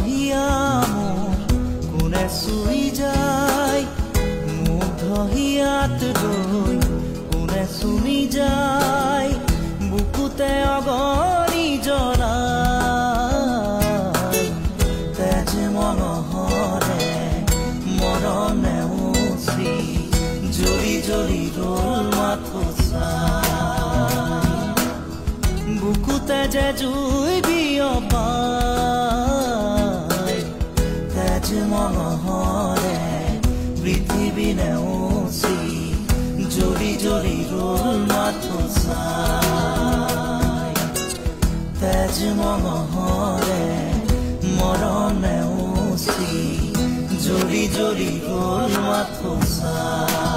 হিয়া মোৰ কোনে চুই যায় মুগ্ধ হিয়াত গৈ কোনে চুমি যায় বুকুতে অগণি জ্বলাই তেজ মনহৰে মৰণে উচি জ্বলি জ্বলি ৰল মাথো চাই বুকুতে যে জুই বিয়পাই তেজ মনহৰে পৃথিৱী নেউচি জ্বলি জ্বলি ৰল মাথো চাই তেজ মনহৰে মৰণে উচি জ্বলি জ্বলি ৰল মাথো চাই